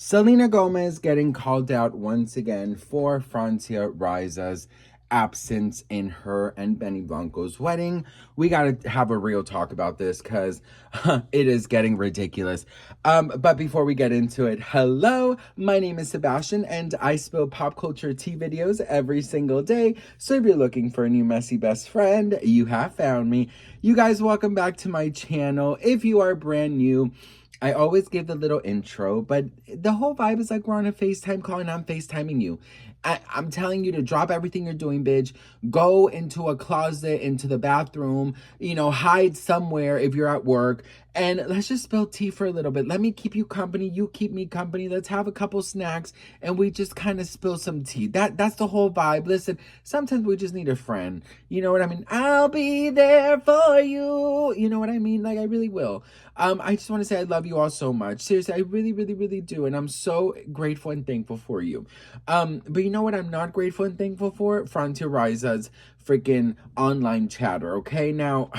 Selena Gomez getting called out once again for Francia Raisa's absence in her and Benny Blanco's wedding. We gotta have a real talk about this because it is getting ridiculous. But before we get into it, hello, my name is Sebastian and I spill pop culture tea videos every single day. So if you're looking for a new messy best friend, you have found me. You guys, welcome back to my channel. If you are brand new, I always give the little intro, but the whole vibe is like we're on a FaceTime call and I'm FaceTiming you. I'm telling you to drop everything you're doing, bitch. Go into a closet, into the bathroom, hide somewhere if you're at work. And let's just spill tea for a little bit. Let me keep you company. You keep me company. Let's have a couple snacks and we just kind of spill some tea. That's the whole vibe. Listen, sometimes we just need a friend. You know what I mean? I'll be there for you. You know what I mean? Like, I really will. I just want to say I love you all so much. Seriously, I really, really, really do. And I'm so grateful and thankful for you. But you know what I'm not grateful and thankful for? Francia Raisa's freaking online chatter, okay? Now,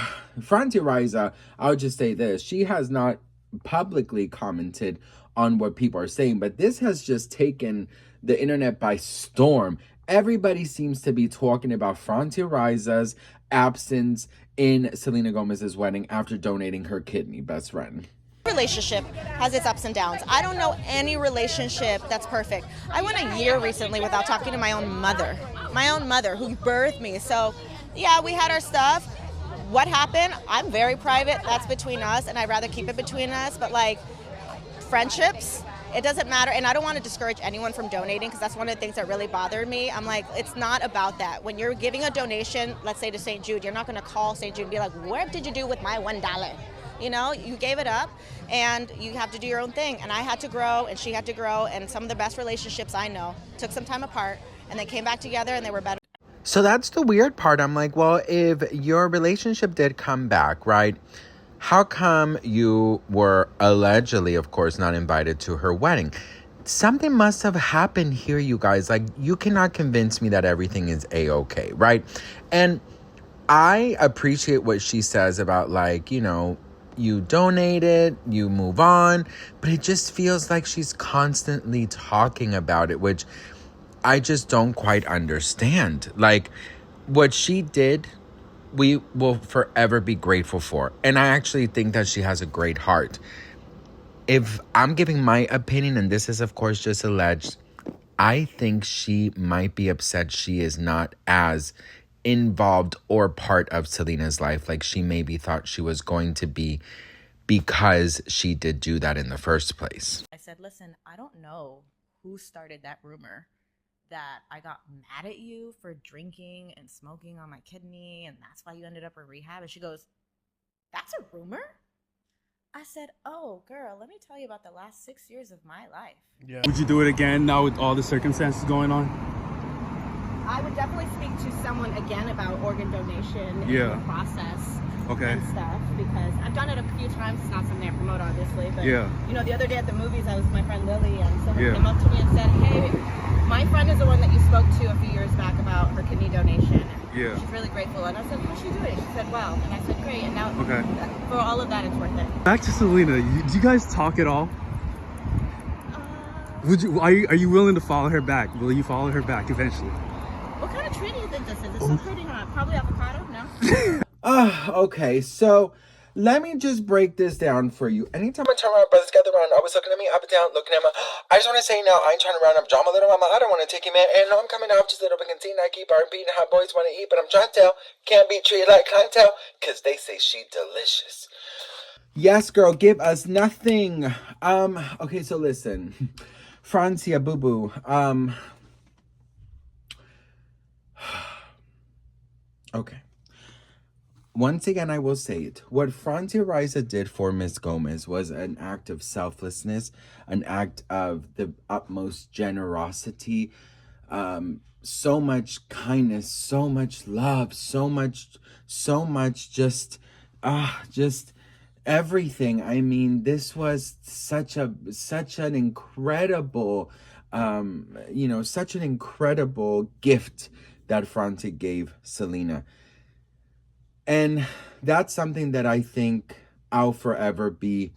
Francia Raisa, I'll just say this. She has not publicly commented on what people are saying, but this has just taken the internet by storm. Everybody seems to be talking about Francia Raisa's absence in Selena Gomez's wedding after donating her kidney, best friend. Relationship has its ups and downs. I don't know any relationship that's perfect. I went a year recently without talking to my own mother who birthed me. So yeah, we had our stuff. What happened? I'm very private. That's between us, and I'd rather keep it between us. But like friendships, it doesn't matter. And I don't want to discourage anyone from donating because that's one of the things that really bothered me. I'm like, it's not about that. When you're giving a donation, let's say to St. Jude, you're not going to call St. Jude and be like, what did you do with my $1? You know, you gave it up and you have to do your own thing. And I had to grow and she had to grow. And some of the best relationships I know took some time apart and they came back together and they were better. So that's the weird part. I'm like, well, if your relationship did come back, right? How come you were allegedly, of course, not invited to her wedding? Something must have happened here, you guys. Like, you cannot convince me that everything is A-okay, right? And I appreciate what she says about, like, you donate it, you move on, but it just feels like she's constantly talking about it, which I just don't quite understand. Like, what she did, we will forever be grateful for. And I actually think that she has a great heart. If I'm giving my opinion, and this is, of course, just alleged, I think she might be upset she is not as involved or part of Selena's life like she maybe thought she was going to be because she did do that in the first place. I said, listen, I don't know who started that rumor that I got mad at you for drinking and smoking on my kidney and that's why you ended up in rehab. And she goes, that's a rumor? I said, oh, girl, let me tell you about the last 6 years of my life. Yeah. Would you do it again now with all the circumstances going on? I would definitely speak to someone again about organ donation and Yeah. the process Okay. and stuff because I've done it a few times. It's not something I promote, obviously. But, Yeah. The other day at the movies, I was with my friend Lily and someone Yeah. came up to me and said, hey, my friend is the one that you spoke to a few years back about her kidney donation. Yeah. She's really grateful. And I said, how's she doing? She said, well. And I said, great. And now Okay. for all of that, it's worth it. Back to Selena. Do you guys talk at all? Uh, Would you? Are you willing to follow her back? Will you follow her back eventually? what kind of tree do you think this is? It's some pretty probably avocado? No? Okay, so let me just break this down for you. Anytime I turn around, brothers gather around, always looking at me up and down, looking at my. I just want to say now, I ain't trying to round up drama, little mama. I don't want to take you, man. And no, I'm coming out just a little bit canteen. I keep R&B and how boys want to eat, but I'm trying to tell, can't be treated like clientele, because they say she delicious. Yes, girl, give us nothing. Okay, so listen. Francia, boo-boo. Okay. Once again, I will say it. What Francia Raisa did for Miss Gomez was an act of selflessness, an act of the utmost generosity, so much kindness, so much love, so much just everything. I mean, this was such an incredible, such an incredible gift that Francia gave Selena. And that's something that I think I'll forever be,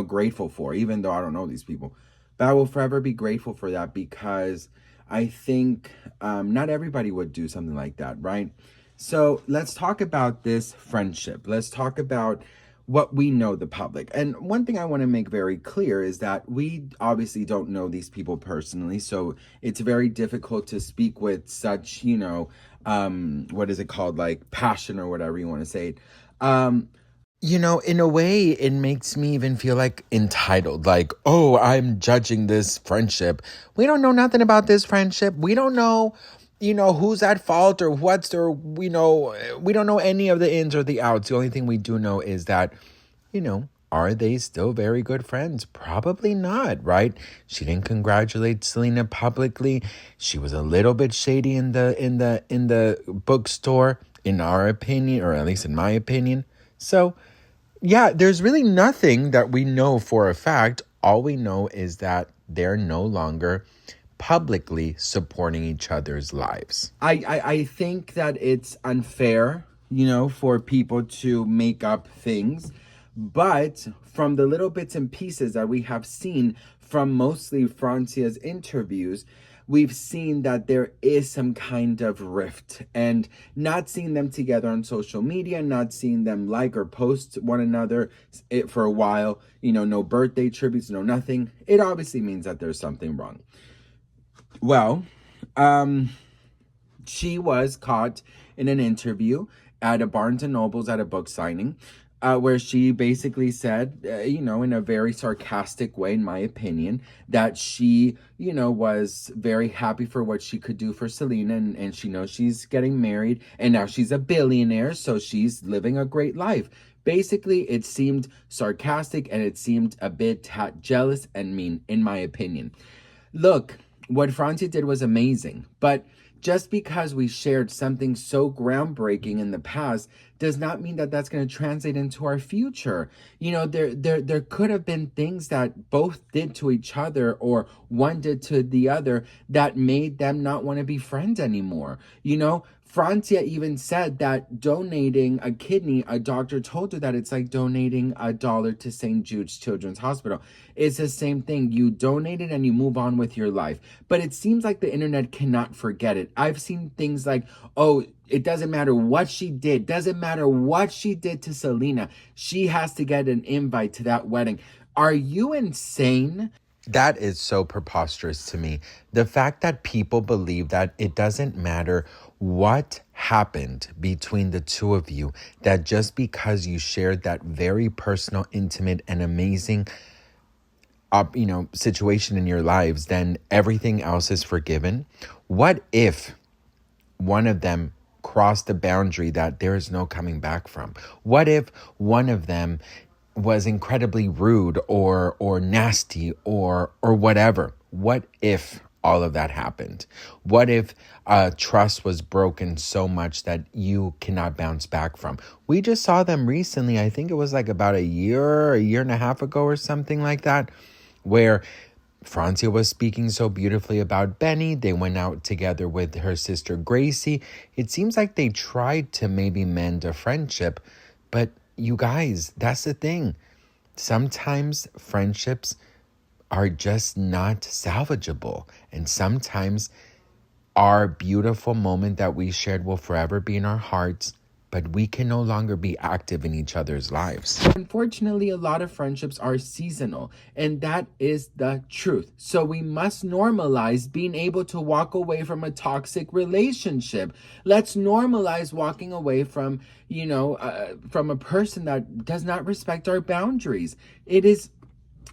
grateful for, even though I don't know these people. But I will forever be grateful for that because I think not everybody would do something like that, right? So let's talk about this friendship. Let's talk about what we know, the public. And one thing I want to make very clear is that we obviously don't know these people personally. So it's very difficult to speak with such, what is it called? Like passion or whatever you want to say. Um, in a way, it makes me even feel like entitled. Like, oh, I'm judging this friendship. We don't know nothing about this friendship. We don't know, who's at fault or we don't know any of the ins or the outs. The only thing we do know is that, are they still very good friends? Probably not, right? She didn't congratulate Selena publicly. She was a little bit shady in the bookstore, in our opinion, or at least in my opinion. So, yeah, there's really nothing that we know for a fact. All we know is that they're no longer publicly supporting each other's lives. I think that it's unfair, for people to make up things. But from the little bits and pieces that we have seen from mostly Francia's interviews, we've seen that there is some kind of rift, and not seeing them together on social media, not seeing them like or post one another for a while, no birthday tributes, no nothing. It obviously means that there's something wrong. Well, she was caught in an interview at a Barnes and Nobles at a book signing, where she basically said, in a very sarcastic way, in my opinion, that she, was very happy for what she could do for Selena. And she knows she's getting married and now she's a billionaire. So she's living a great life. Basically, it seemed sarcastic and it seemed a bit jealous and mean, in my opinion. Look, what Francia did was amazing, but just because we shared something so groundbreaking in the past does not mean that that's going to translate into our future. There could have been things that both did to each other or one did to the other that made them not want to be friends anymore. Francia even said that donating a kidney, a doctor told her that it's like donating $1 to St. Jude's Children's Hospital. It's the same thing. You donate it and you move on with your life. But it seems like the internet cannot forget it. I've seen things like, oh, it doesn't matter what she did. Doesn't matter what she did to Selena. She has to get an invite to that wedding. Are you insane? That is so preposterous to me. The fact that people believe that it doesn't matter what happened between the two of you, that just because you shared that very personal, intimate, and amazing situation in your lives, then everything else is forgiven. What if one of them crossed a boundary that there is no coming back from? What if one of them was incredibly rude or nasty or whatever? What if all of that happened? What if trust was broken so much that you cannot bounce back from? We just saw them recently. I think it was like about a year and a half ago or something like that, where Francia was speaking so beautifully about Benny. They went out together with her sister Gracie. It seems like they tried to maybe mend a friendship, but you guys, that's the thing. Sometimes friendships are just not salvageable. And sometimes our beautiful moment that we shared will forever be in our hearts, but we can no longer be active in each other's lives. Unfortunately, a lot of friendships are seasonal, and that is the truth. So we must normalize being able to walk away from a toxic relationship. Let's normalize walking away from, from a person that does not respect our boundaries. It is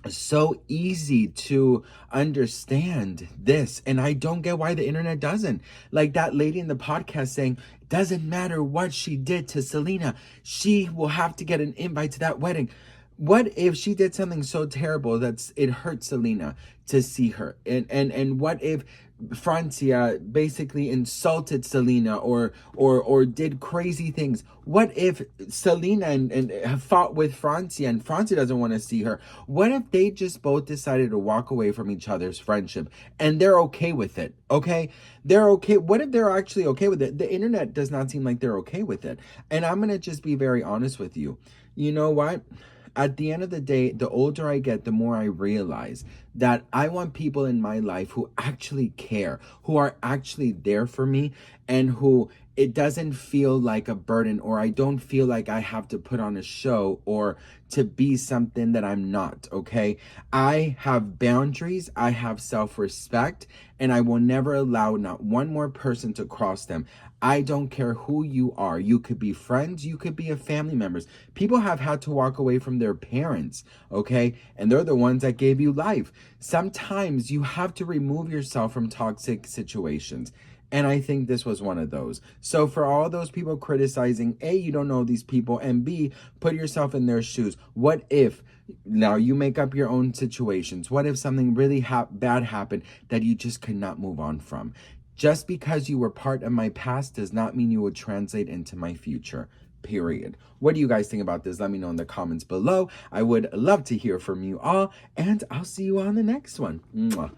so easy to understand this, and I don't get why the internet doesn't. Like that lady in the podcast saying, doesn't matter what she did to Selena, she will have to get an invite to that wedding. What if she did something so terrible that it hurt Selena to see her? And what if Francia basically insulted Selena or did crazy things? What if Selena and fought with Francia and Francia doesn't want to see her? What if they just both decided to walk away from each other's friendship and they're okay with it? Okay, they're okay. What if they're actually okay with it? The internet does not seem like they're okay with it. And I'm gonna just be very honest with you. You know what? At the end of the day, the older I get, the more I realize that I want people in my life who actually care, who are actually there for me, and who it doesn't feel like a burden, or I don't feel like I have to put on a show or to be something that I'm not, okay? I have boundaries, I have self-respect, and I will never allow not one more person to cross them. I don't care who you are. You could be friends, you could be a family members. People have had to walk away from their parents, okay? And they're the ones that gave you life. Sometimes you have to remove yourself from toxic situations. And I think this was one of those. So for all those people criticizing, A, you don't know these people, and B, put yourself in their shoes. What if, now you make up your own situations. What if something really bad happened that you just could not move on from? Just because you were part of my past does not mean you would translate into my future. Period. What do you guys think about this? Let me know in the comments below. I would love to hear from you all, and I'll see you on the next one. Mwah.